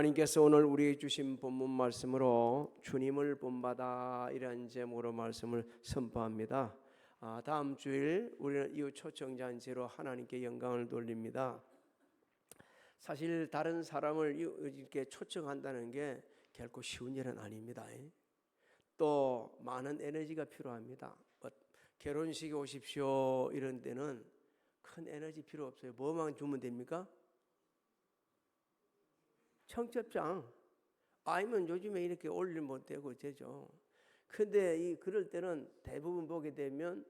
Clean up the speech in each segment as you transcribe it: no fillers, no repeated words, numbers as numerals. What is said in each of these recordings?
하나님께서 오늘 우리에게 주신 본문 말씀으로 주님을 본받아 이라는 제목으로 말씀을 선포합니다. 다음 주일 우리는 이후 초청잔치로 하나님께 영광을 돌립니다. 사실 다른 사람을 이렇게 초청한다는 게 결코 쉬운 일은 아닙니다. 또 많은 에너지가 필요합니다. 결혼식에 오십시오 이런 데는 큰 에너지 필요 없어요. 뭐만 주면 됩니까? 청첩장 아니면 요즘에 이렇게 올리면 못 되고 되죠. 근데 그럴 때는 대부분 보게 되면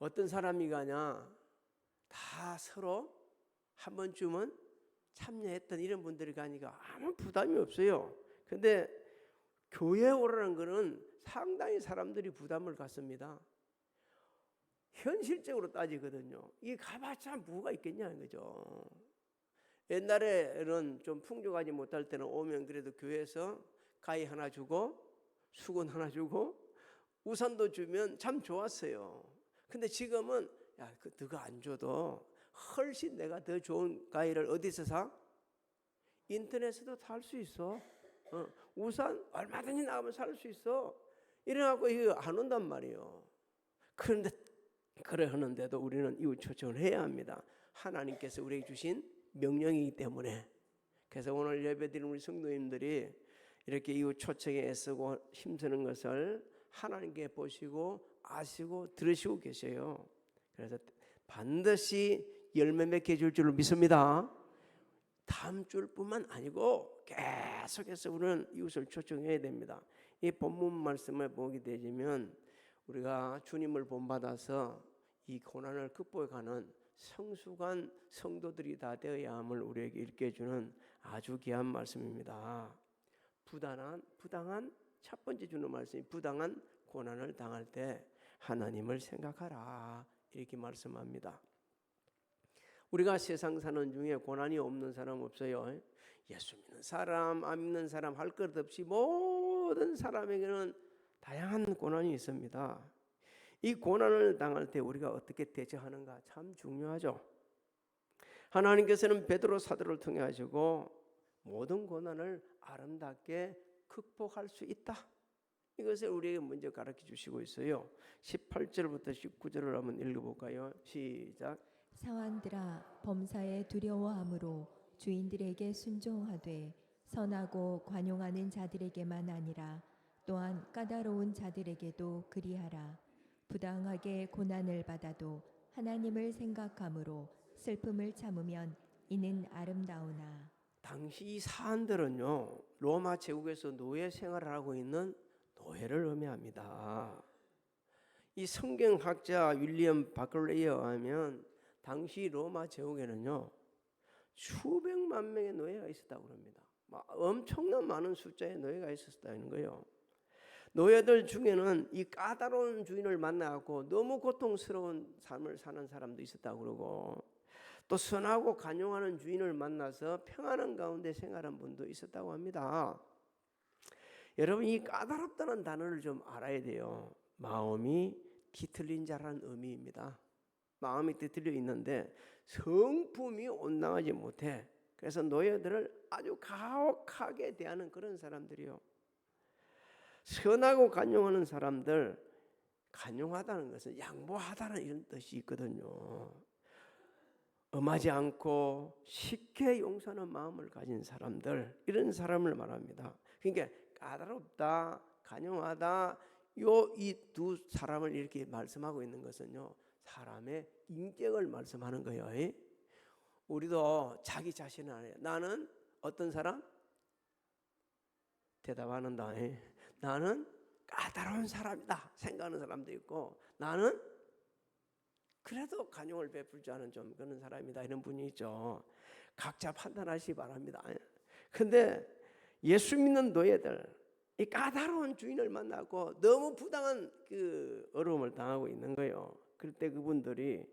어떤 사람이 가냐, 다 서로 한 번쯤은 참여했던 이런 분들이 가니까 아무 부담이 없어요. 근데 교회에 오라는 거는 상당히 사람들이 부담을 갖습니다. 현실적으로 따지거든요. 이게 가봤자 뭐가 있겠냐 이거죠. 옛날에는 좀 풍족하지 못할 때는 오면 그래도 교회에서 가위 하나 주고 수건 하나 주고 우산도 주면 참 좋았어요. 근데 지금은 야, 너가 안 줘도 훨씬 내가 더 좋은 가위를 어디서 사? 인터넷에도 살 수 있어. 우산 얼마든지 나가면 살 수 있어. 이래갖고 이거 안 온단 말이에요. 그런데 그래 하는데도 우리는 이웃 초청을 해야 합니다. 하나님께서 우리에게 주신 명령이기 때문에. 그래서 오늘 예배드리는 우리 성도님들이 이렇게 이웃 초청에 애쓰고 힘쓰는 것을 하나님께 보시고 아시고 들으시고 계세요. 그래서 반드시 열매 맺게 해줄 줄을 믿습니다. 다음 주뿐만 아니고 계속해서 우리는 이웃을 초청해야 됩니다. 이 본문 말씀을 보게 되면 우리가 주님을 본받아서 이 고난을 극복해가는 성숙한 성도들이 다 되어야 함을 우리에게 일깨워주는 아주 귀한 말씀입니다. 부당한 첫 번째 주는 말씀이 부당한 고난을 당할 때 하나님을 생각하라 이렇게 말씀합니다. 우리가 세상 사는 중에 고난이 없는 사람 없어요. 예수 믿는 사람, 안 믿는 사람 할 것 없이 모든 사람에게는 다양한 고난이 있습니다. 이 고난을 당할 때 우리가 어떻게 대처하는가 참 중요하죠. 하나님께서는 베드로 사도를 통해 하시고 모든 고난을 아름답게 극복할 수 있다. 이것을 우리에게 먼저 가르쳐 주시고 있어요. 18절부터 19절을 한번 읽어볼까요? 시작. 사환들아 범사에 두려워함으로 주인들에게 순종하되 선하고 관용하는 자들에게만 아니라 또한 까다로운 자들에게도 그리하라. 부당하게 고난을 받아도 하나님을 생각함으로 슬픔을 참으면 이는 아름다우나. 당시 이 사람들은요 로마 제국에서 노예 생활을 하고 있는 노예를 의미합니다. 이 성경학자 윌리엄 바클레이에 의하면 당시 로마 제국에는요 수백만 명의 노예가 있었다고 합니다. 엄청난 많은 숫자의 노예가 있었다는 거예요. 노예들 중에는 이 까다로운 주인을 만나고 너무 고통스러운 삶을 사는 사람도 있었다고 그러고 또 선하고 간용하는 주인을 만나서 평안한 가운데 생활한 분도 있었다고 합니다. 여러분 이 까다롭다는 단어를 좀 알아야 돼요. 마음이 뒤틀린 자라는 의미입니다. 마음이 뒤틀려 있는데 성품이 온당하지 못해. 그래서 노예들을 아주 가혹하게 대하는 그런 사람들이요. 선하고 간용하는 사람들, 간용하다는 것은 양보하다는 이런 뜻이 있거든요. 엄하지 않고 쉽게 용서하는 마음을 가진 사람들, 이런 사람을 말합니다. 그러니까 까다롭다, 간용하다, 이 두 사람을 이렇게 말씀하고 있는 것은요, 사람의 인격을 말씀하는 거예요. 우리도 자기 자신을 알아요. 나는 어떤 사람? 대답하는다. 나는 까다로운 사람이다 생각하는 사람도 있고 나는 그래도 간용을 베풀 줄 아는 좀 그런 사람이다 이런 분이 있죠. 각자 판단하시기 바랍니다. 근데 예수 믿는 노예들 이 까다로운 주인을 만나고 너무 부당한 그 어려움을 당하고 있는 거예요. 그럴 때 그분들이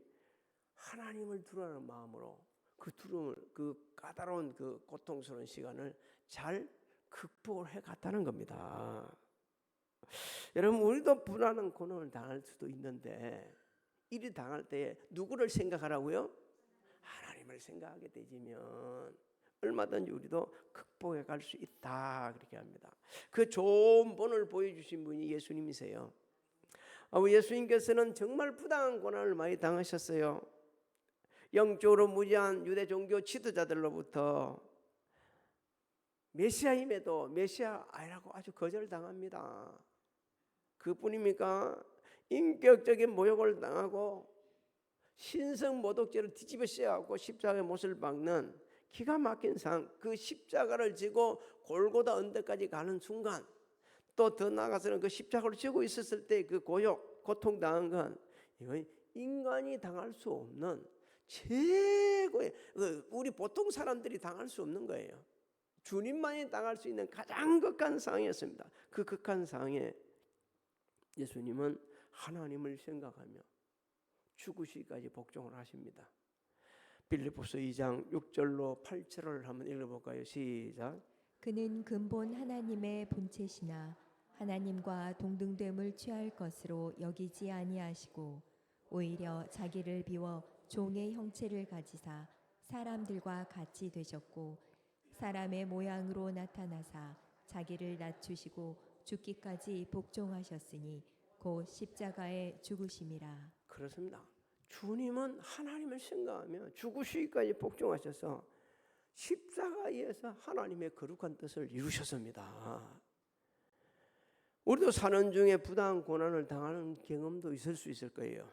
하나님을 두려워하는 마음으로 그 두려움을 그 까다로운 그 고통스러운 시간을 잘 극복을 해갔다는 겁니다. 여러분 우리도 불안한 고난을 당할 수도 있는데 이리 당할 때 누구를 생각하라고요? 하나님을 생각하게 되지면 얼마든지 우리도 극복해 갈 수 있다 그렇게 합니다. 그 좋은 본을 보여주신 분이 예수님이세요. 예수님께서는 정말 부당한 고난을 많이 당하셨어요. 영적으로 무지한 유대 종교 지도자들로부터 메시아임에도 메시아 아니라고 아주 거절당합니다. 그뿐입니까? 인격적인 모욕을 당하고 신성모독죄를 뒤집어 씌워갖고 십자가의 못을 박는 기가 막힌 상황, 그 십자가를 지고 골고다 언덕까지 가는 순간, 또 더 나아가서는 그 십자가를 지고 있었을 때 그 고욕, 고통당한 건 이건 인간이 당할 수 없는 최고의, 우리 보통 사람들이 당할 수 없는 거예요. 주님만이 당할 수 있는 가장 극한 상황이었습니다. 그 극한 상황에 예수님은 하나님을 생각하며 죽으시기까지 복종을 하십니다. 빌립보서 2장 6절로 8절을 한번 읽어볼까요? 시작. 그는 근본 하나님의 본체시나 하나님과 동등됨을 취할 것으로 여기지 아니하시고 오히려 자기를 비워 종의 형체를 가지사 사람들과 같이 되셨고 사람의 모양으로 나타나사 자기를 낮추시고 죽기까지 복종하셨으니 곧 십자가에 죽으심이라. 그렇습니다. 주님은 하나님을 생각하며 죽으시기까지 복종하셔서 십자가에서 하나님의 거룩한 뜻을 이루셨습니다. 우리도 사는 중에 부당한 고난을 당하는 경험도 있을 수 있을 거예요.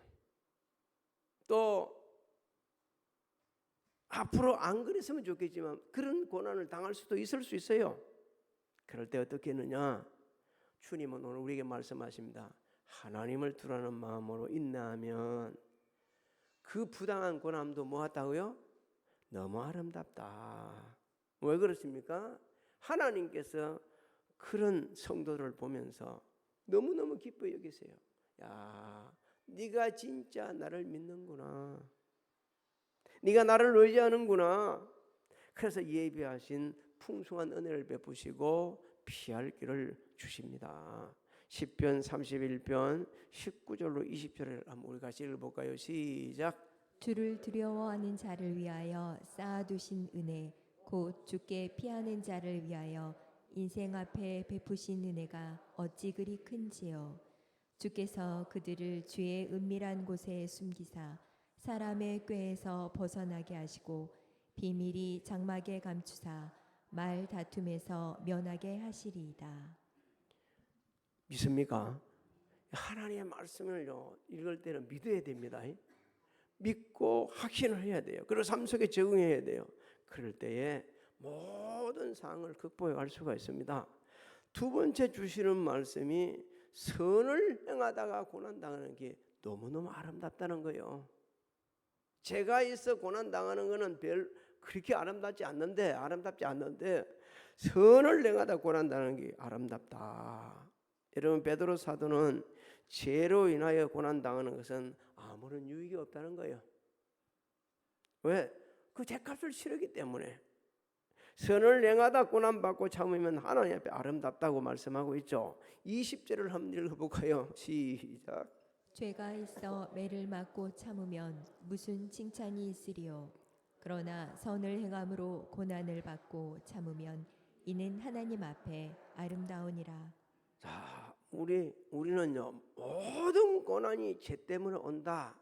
또 앞으로 안 그랬으면 좋겠지만 그런 고난을 당할 수도 있을 수 있어요. 그럴 때 어떻게 했느냐? 주님은 오늘 우리에게 말씀하십니다. 하나님을 두라는 마음으로 인내하면 그 부당한 고난도 뭐하다고요? 너무 아름답다. 왜 그렇습니까? 하나님께서 그런 성도들을 보면서 너무너무 기뻐 여기세요. 야, 네가 진짜 나를 믿는구나. 네가 나를 의지하는구나. 그래서 예비하신 풍성한 은혜를 베푸시고 피할 길을 주십니다. 시편 31편 19절로 20절을 한번 우리 같이 읽어볼까요? 시작. 주를 두려워하는 자를 위하여 쌓아두신 은혜 곧 주께 피하는 자를 위하여 인생 앞에 베푸신 은혜가 어찌 그리 큰지요. 주께서 그들을 주의 은밀한 곳에 숨기사 사람의 꾀에서 벗어나게 하시고 비밀이 장막에 감추사 말 다툼에서 면하게 하시리이다. 믿습니까? 하나님의 말씀을요 읽을 때는 믿어야 됩니다. 믿고 확신을 해야 돼요. 그리고 삶 속에 적응해야 돼요. 그럴 때에 모든 상황을 극복해 갈 수가 있습니다. 두 번째 주시는 말씀이 선을 행하다가 고난당하는 게 너무너무 아름답다는 거예요. 죄가 있어 고난당하는 거는 그렇게 아름답지 않는데 선을 행하다 고난당하는 게 아름답다. 여러분, 베드로 사도는 죄로 인하여 고난당하는 것은 아무런 유익이 없다는 거예요. 왜? 그 죄값을 치르기 때문에. 선을 행하다 고난받고 참으면 하나님 앞에 아름답다고 말씀하고 있죠. 20절을 한번 읽어볼까요? 시작. 죄가 있어 매를 맞고 참으면 무슨 칭찬이 있으리요. 그러나 선을 행함으로 고난을 받고 참으면 이는 하나님 앞에 아름다우니라. 자, 우리는요 모든 고난이 죄 때문에 온다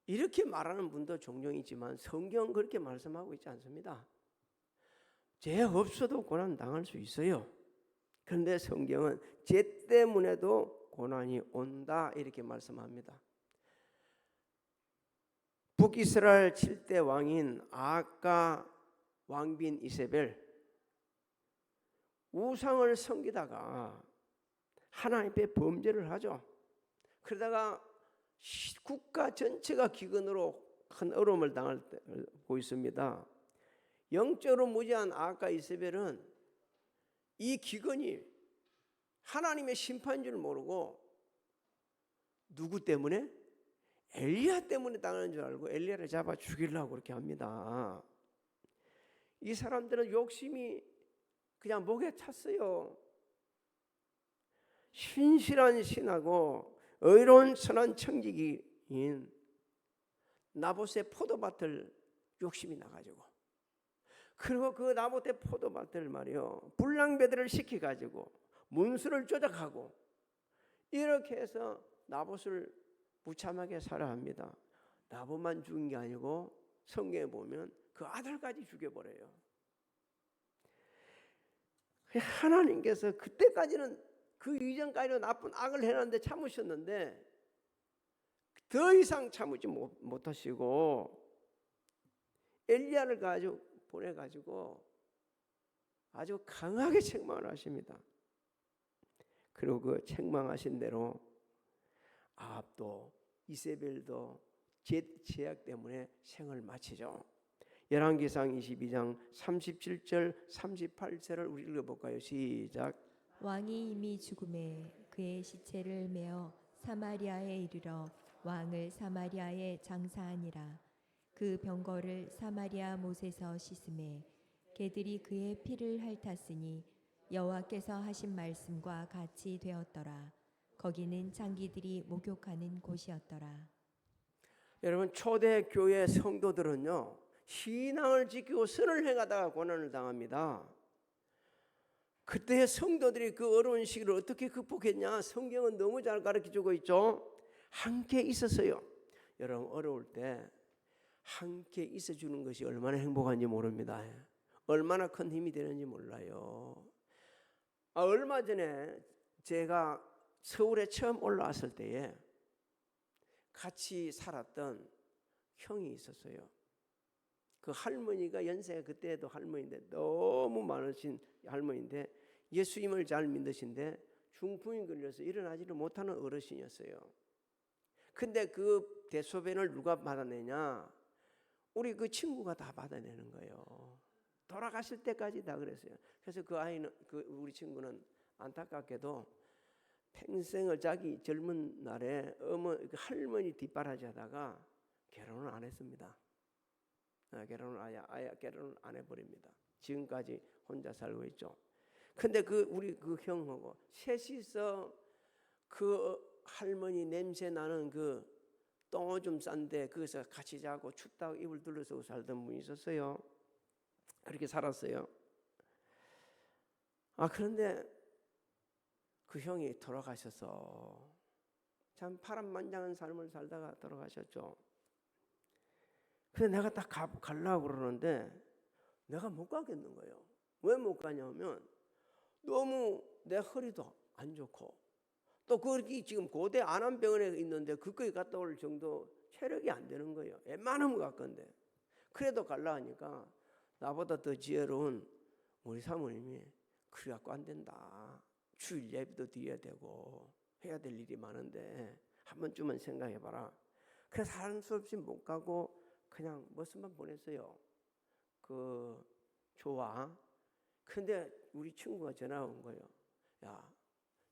이렇게 말하는 분도 종종 있지만 성경은 그렇게 말씀하고 있지 않습니다. 죄 없어도 고난 당할 수 있어요. 그런데 성경은 죄 때문에도 고난이 온다 이렇게 말씀합니다. 북이스라엘 7대 왕인 아합과 왕비인 이세벨, 우상을 섬기다가 하나님 앞에 범죄를 하죠. 그러다가 국가 전체가 기근으로 큰 어려움을 당하고 있습니다. 영적으로 무지한 아합과 이세벨은 이 기근이 하나님의 심판인 줄 모르고 누구 때문에? 엘리야 때문에 당하는 줄 알고 엘리야를 잡아 죽이려고 그렇게 합니다. 이 사람들은 욕심이 그냥 목에 찼어요. 신실한 신하고 의로운 선한 청지기인 나봇의 포도밭을 욕심이 나가지고 그리고 그 나봇의 포도밭을 말이요, 불량배들을 시켜가지고 문수를 조작하고 이렇게 해서 나봇을 무참하게 살해합니다. 나봇만 죽은 게 아니고 성경에 보면 그 아들까지 죽여버려요. 하나님께서 그때까지는, 그 이전까지는 나쁜 악을 해놨는데 참으셨는데 더 이상 참지 못하시고 엘리야를 가지고 보내가지고 아주 강하게 책망을 하십니다. 그리고 그 책망하신 대로 아합도 이세벨도 제약 때문에 생을 마치죠. 열왕기상 22장 37절 38절을 우리 읽어볼까요? 시작. 왕이 이미 죽음에 그의 시체를 메어 사마리아에 이르러 왕을 사마리아에 장사하니라. 그 병거를 사마리아 못에서 씻음에 개들이 그의 피를 핥았으니 여호와께서 하신 말씀과 같이 되었더라. 거기는 장기들이 목욕하는 곳이었더라. 여러분, 초대교회 성도들은요, 신앙을 지키고 선을 행하다가 고난을 당합니다. 그때의 성도들이 그 어려운 시기를 어떻게 극복했냐? 성경은 너무 잘 가르쳐주고 있죠. 함께 있었어요. 여러분, 어려울 때 함께 있어주는 것이 얼마나 행복한지 모릅니다. 얼마나 큰 힘이 되는지 몰라요. 얼마 전에 제가 서울에 처음 올라왔을 때에 같이 살았던 형이 있었어요. 그 할머니가 연세가 그때도 할머니인데 너무 많으신 할머니인데 예수님을 잘 믿으신데 중풍이 걸려서 일어나지를 못하는 어르신이었어요. 근데 그 대소변을 누가 받아내냐? 우리 그 친구가 다 받아내는 거예요. 돌아가실 때까지 다 그랬어요. 그래서 그 아이는, 우리 친구는 안타깝게도 평생을 자기 젊은 날에 할머니 뒷바라지 하다가 결혼을 안 했습니다. 결혼을 안 해버립니다. 지금까지 혼자 살고 있죠. 근데 우리 그 형하고 셋이서 그 할머니 냄새 나는 그 똥오줌 싼데 거기서 같이 자고 춥다고 이불 둘러서 살던 분이 있었어요. 그렇게 살았어요. 그런데 그 형이 돌아가셔서 참 파란만장한 삶을 살다가 돌아가셨죠. 그래서 내가 딱 가려고 그러는데 내가 못 가겠는 거예요. 왜 못 가냐면 너무 내 허리도 안 좋고 또 거기 지금 고대 안암병원에 있는데 그거에 갔다 올 정도 체력이 안 되는 거예요. 웬만하면 갈 건데. 그래도 가려 하니까 나보다 더 지혜로운 우리 사모님이 그래 갖고 안 된다. 주일 예배도 드려야 되고 해야 될 일이 많은데 한 번쯤은 생각해봐라. 그래서 하는 수 없이 못 가고 그냥 머슴만 보냈어요. 좋아. 근데 우리 친구가 전화 온 거예요. 야,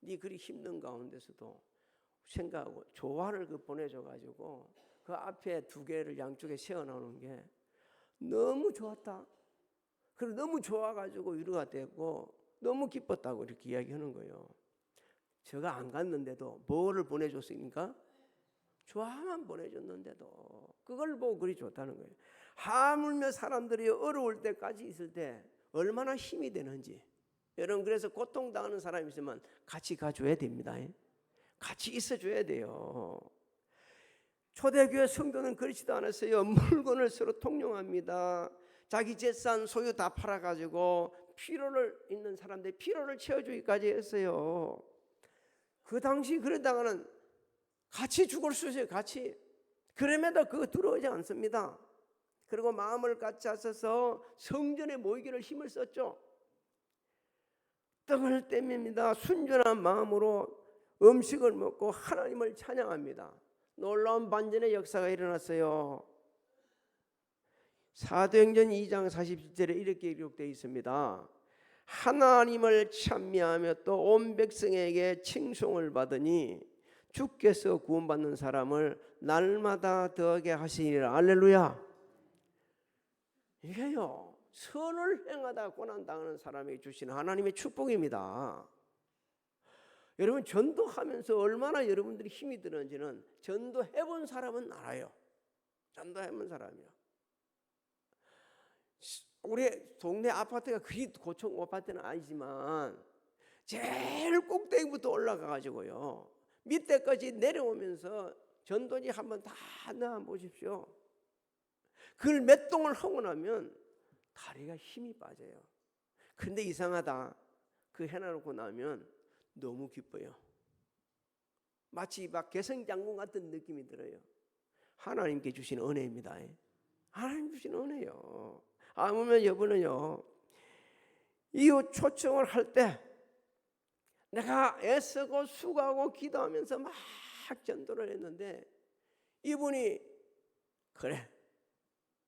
네 그리 힘든 가운데서도 생각하고 조화를 보내줘가지고 그 앞에 두 개를 양쪽에 세워놓는 게 너무 좋았다. 그리고 너무 좋아가지고 위로가 되고 너무 기뻤다고 이렇게 이야기하는 거예요. 제가 안 갔는데도 뭐를 보내줬으니까? 조화만 보내줬는데도 그걸 보고 그리 좋다는 거예요. 하물며 사람들이 어려울 때까지 있을 때 얼마나 힘이 되는지. 여러분, 그래서 고통당하는 사람이 있으면 같이 가줘야 됩니다. 같이 있어줘야 돼요. 초대교회 성도는 그렇지도 않았어요. 물건을 서로 통용합니다. 자기 재산 소유 다 팔아가지고 필요를 있는 사람들 필요를 채워주기까지 했어요. 그 당시 그러다가는 같이 죽을 수 있어요. 같이. 그럼에도 그거 두려워하지 않습니다. 그리고 마음을 같이 하셔서 성전에 모이기를 힘을 썼죠. 떡을 뗍니다. 순전한 마음으로 음식을 먹고 하나님을 찬양합니다. 놀라운 반전의 역사가 일어났어요. 사도행전 2장 47절에 이렇게 기록되어 있습니다. 하나님을 찬미하며 또 온 백성에게 칭송을 받으니 주께서 구원받는 사람을 날마다 더하게 하시니라. 할렐루야. 이게요, 선을 행하다 고난당하는 사람에게 주시는 하나님의 축복입니다. 여러분, 전도하면서 얼마나 여러분들이 힘이 드는지는 전도해본 사람은 알아요. 전도해본 사람이요. 우리 동네 아파트가 그리 고층 아파트는 아니지만 제일 꼭대기부터 올라가 가지고요 밑에까지 내려오면서 전도지 한번 다 넣어 보십시오. 그걸 몇 동을 하고 나면 다리가 힘이 빠져요. 근데 이상하다. 그 해놔놓고 나면 너무 기뻐요. 마치 막 개성장군 같은 느낌이 들어요. 하나님께 주신 은혜입니다. 하나님 주신 은혜요. 아무면 여러분은요 이웃 초청을 할 때 내가 애쓰고 수고하고 기도하면서 막 전도를 했는데 이분이 그래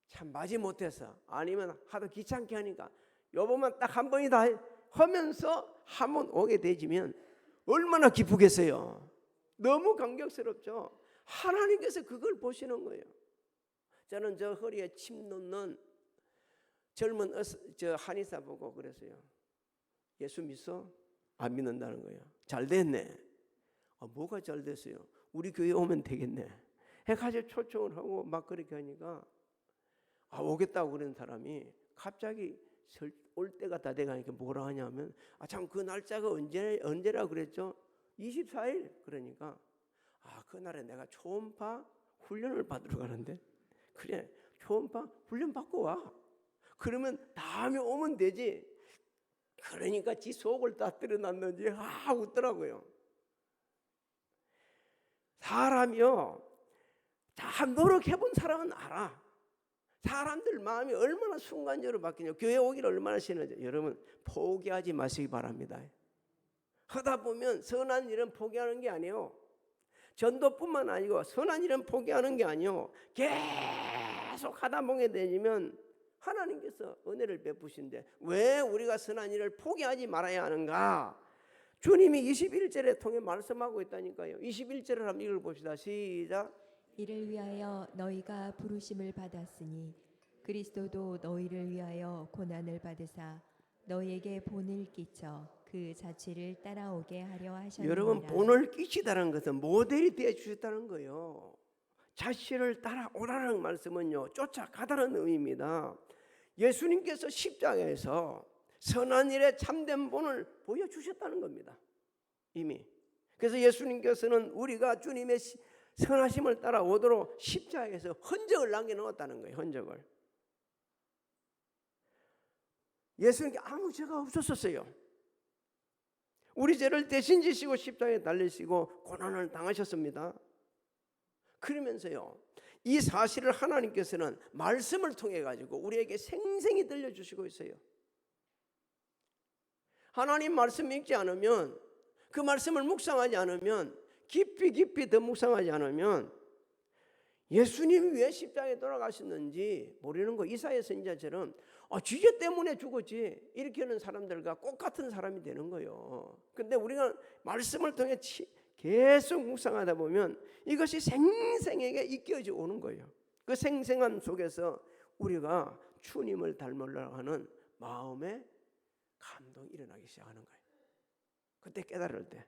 참 마지 못해서 아니면 하도 귀찮게 하니까 요번만 딱 한 번이다 하면서 한 번 오게 되지면 얼마나 기쁘겠어요. 너무 감격스럽죠. 하나님께서 그걸 보시는 거예요. 저는 저 허리에 침 놓는 젊은 저 한의사 보고 그랬어요. 예수 믿어? 안 믿는다는 거예요. 잘 됐네. 뭐가 잘 됐어요? 우리 교회 오면 되겠네. 해가지고 초청을 하고 막 그렇게 하니까 오겠다고 그러는 사람이 갑자기 올 때가 다 돼가니까 뭐라 하냐면 참 그 날짜가 언제라 그랬죠? 24일. 그러니까 그날에 내가 초음파 훈련을 받으러 가는데 그래 초음파 훈련 받고 와. 그러면 다음에 오면 되지. 그러니까 지 속을 다 드러났는지 웃더라고요. 사람이요 다 노력해본 사람은 알아. 사람들 마음이 얼마나 순간적으로 바뀌냐. 교회 오기를 얼마나 싫어져. 여러분 포기하지 마시기 바랍니다. 하다 보면 선한 일은 포기하는 게 아니에요. 전도뿐만 아니고 선한 일은 포기하는 게 아니에요. 계속 하다 보게 되면 하나님께서 은혜를 베푸신데 왜 우리가 선한 일을 포기하지 말아야 하는가? 주님이 21절에 통해 말씀하고 있다니까요. 21절을 한번 읽어봅시다. 시작. 이를 위하여 너희가 부르심을 받았으니 그리스도도 너희를 위하여 고난을 받으사 너희에게 본을 끼쳐 그 자취를 따라오게 하려 하셨느니라. 여러분 본을 끼치다는 것은 모델이 되어 주셨다는 거예요. 자취를 따라오라는 말씀은요 쫓아가다는 의미입니다. 예수님께서 십자가에서 선한 일에 참된 본을 보여주셨다는 겁니다. 이미. 그래서 예수님께서는 우리가 주님의 선하심을 따라오도록 십자가에서 흔적을 남겨놓았다는 거예요. 흔적을. 예수님께 아무 죄가 없었어요. 우리 죄를 대신 지시고 십자가에 달리시고 고난을 당하셨습니다. 그러면서요 이 사실을 하나님께서는 말씀을 통해 가지고 우리에게 생생히 들려주시고 있어요. 하나님 말씀 읽지 않으면 그 말씀을 묵상하지 않으면 깊이 더 묵상하지 않으면 예수님이 왜 십자가에 돌아가셨는지 모르는 거. 이사야 선지자처럼 지죄 때문에 죽었지 이렇게 하는 사람들과 똑같은 사람이 되는 거예요. 근데 우리가 말씀을 통해 계속 묵상하다 보면 이것이 생생하게 익혀져 오는 거예요. 그 생생함 속에서 우리가 주님을 닮으려고 하는 마음의 감동이 일어나기 시작하는 거예요. 그때 깨달을 때.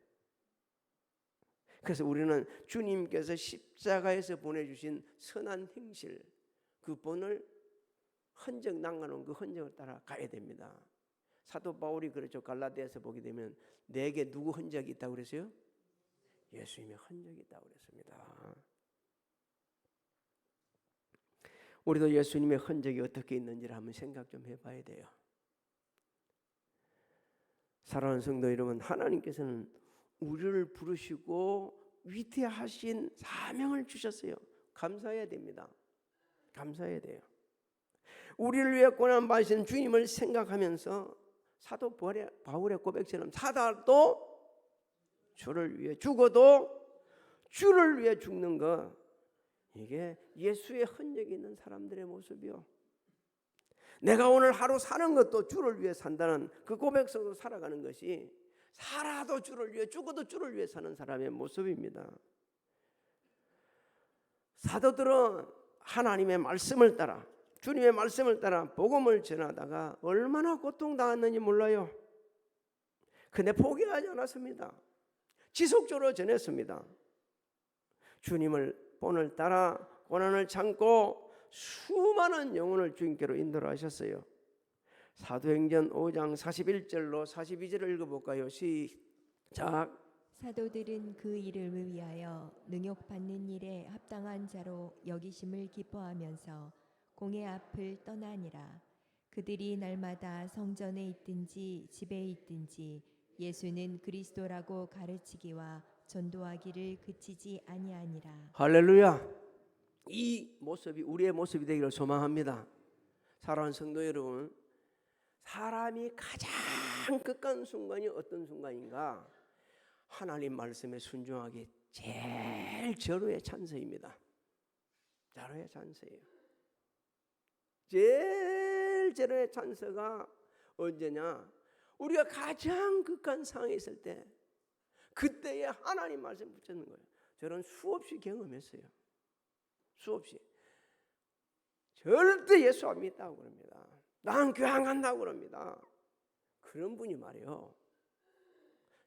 그래서 우리는 주님께서 십자가에서 보내주신 선한 행실 그 본을 흔적 남겨놓은 그 흔적을 따라 가야 됩니다. 사도 바울이 그렇죠. 갈라디아서 보게 되면 내게 누구 흔적이 있다고 그랬어요? 예수님의 흔적이 있다고 그랬습니다. 우리도 예수님의 흔적이 어떻게 있는지를 한번 생각 좀 해봐야 돼요. 사랑하는 성도 여러분, 하나님께서는 우리를 부르시고 위대하신 사명을 주셨어요. 감사해야 됩니다. 감사해야 돼요. 우리를 위해 고난 받으신 주님을 생각하면서 사도 바울의 고백처럼 사다도 주를 위해 죽어도 주를 위해 죽는 것, 이게 예수의 흔적이 있는 사람들의 모습이요. 내가 오늘 하루 사는 것도 주를 위해 산다는 그 고백 속으로 살아가는 것이 살아도 주를 위해 죽어도 주를 위해 사는 사람의 모습입니다. 사도들은 하나님의 말씀을 따라 주님의 말씀을 따라 복음을 전하다가 얼마나 고통당했는지 몰라요. 근데 포기하지 않았습니다. 지속적으로 전했습니다. 주님을 본을 따라 고난을 참고 수많은 영혼을 주님께로 인도하셨어요. 사도행전 5장 41절로 42절을 읽어볼까요? 시작. 사도들은 그 이름을 위하여 능욕받는 일에 합당한 자로 여기심을 기뻐하면서 공회 앞을 떠나니라. 그들이 날마다 성전에 있든지 집에 있든지 예수는 그리스도라고 가르치기와 전도하기를 그치지 아니하니라. 할렐루야. 이 모습이 우리의 모습이 되기를 소망합니다. 사랑하는 성도 여러분, 사람이 가장 극한 순간이 어떤 순간인가? 하나님 말씀에 순종하기 제일 절호의 찬스입니다. 절호의 찬스예요. 제일 절호의 찬스가 언제냐? 우리가 가장 극한 상황에 있을 때, 그때에 하나님 말씀 붙잡는 거예요. 저는 수없이 경험했어요. 수없이. 절대 예수 안 믿다고 그럽니다. 난 교회 안 간다고 그럽니다. 그런 분이 말이에요,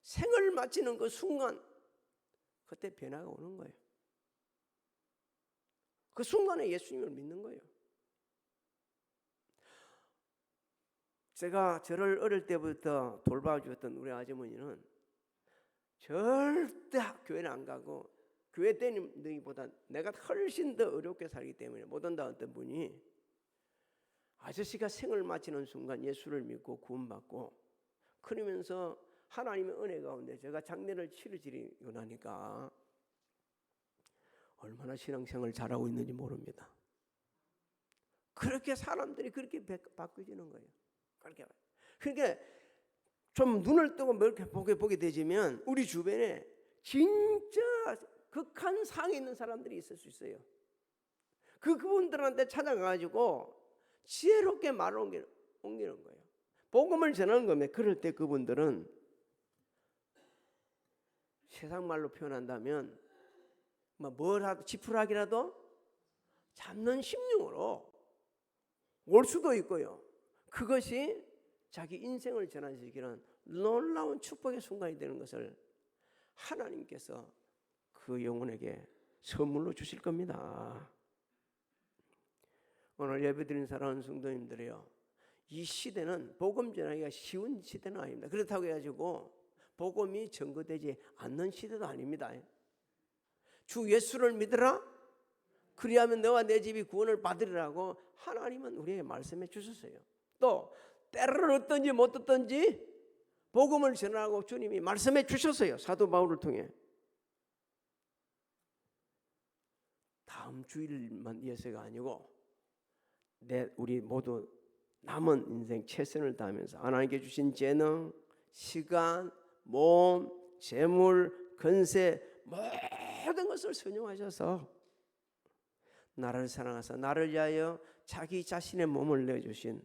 생을 마치는 그 순간, 그때 변화가 오는 거예요. 그 순간에 예수님을 믿는 거예요. 제가 저를 어릴 때부터 돌봐주었던 우리 아주머니는 절대 교회를 안 가고, 교회 다니기보다 내가 훨씬 더 어렵게 살기 때문에 못 온다 했던 분이, 아저씨가 생을 마치는 순간 예수를 믿고 구원받고, 그러면서 하나님의 은혜 가운데 제가 장례를 치러지고 나니까 얼마나 신앙생활을 잘하고 있는지 모릅니다. 그렇게 사람들이 그렇게 바뀌어지는 거예요. 그러니까 좀 눈을 뜨고 이렇게 보게 되지면 우리 주변에 진짜 극한 상에 있는 사람들이 있을 수 있어요. 그분들한테 찾아가가지고 지혜롭게 말을 옮기는 거예요. 복음을 전하는 겁니다. 그럴 때 그분들은 세상 말로 표현한다면 뭘 하도 지푸라기라도 잡는 심령으로 올 수도 있고요. 그것이 자기 인생을 전환시키는 놀라운 축복의 순간이 되는 것을 하나님께서 그 영혼에게 선물로 주실 겁니다. 오늘 예배드린 사랑하는 성도님들이요, 이 시대는 복음 전하기가 쉬운 시대는 아닙니다. 그렇다고 해가지고 복음이 전거되지 않는 시대도 아닙니다. 주 예수를 믿으라, 그리하면 너와 내 집이 구원을 받으리라고 하나님은 우리에게 말씀해 주셨어요. 또 때를 얻든지 못 얻든지 복음을 전하고 주님이 말씀해 주셨어요. 사도 바울을 통해. 다음 주일만 예수가 아니고 우리 모두 남은 인생 최선을 다하면서 하나님께 주신 재능, 시간, 몸, 재물, 권세 모든 것을 선용하셔서 나를 사랑하사 나를 위하여 자기 자신의 몸을 내주신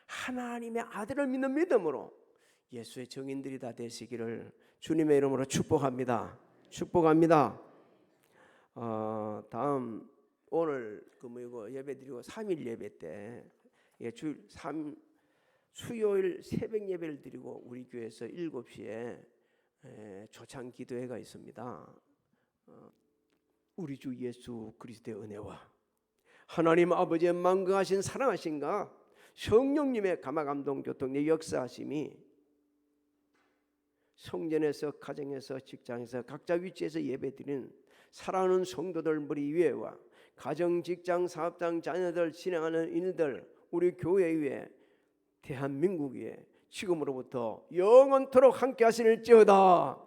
하나님의 아들을 믿는 믿음으로 예수의 증인들이 다 되시기를 주님의 이름으로 축복합니다. 축복합니다. 다음 오늘 금요일 예배드리고 3일 예배 때 수요일 새벽 예배를 드리고 우리 교회에서 7시에 초창 기도회가 있습니다. 우리 주 예수 그리스도의 은혜와 하나님 아버지의 만강하신 사랑하신가 성령님의 감화감동 교통의 역사하심이 성전에서 가정에서 직장에서 각자 위치에서 예배드리는 사랑하는 성도들 머리 위에와 가정, 직장, 사업장, 자녀들 진행하는 일들 우리 교회 위에 대한민국 위에 지금으로부터 영원토록 함께 하시는지어다.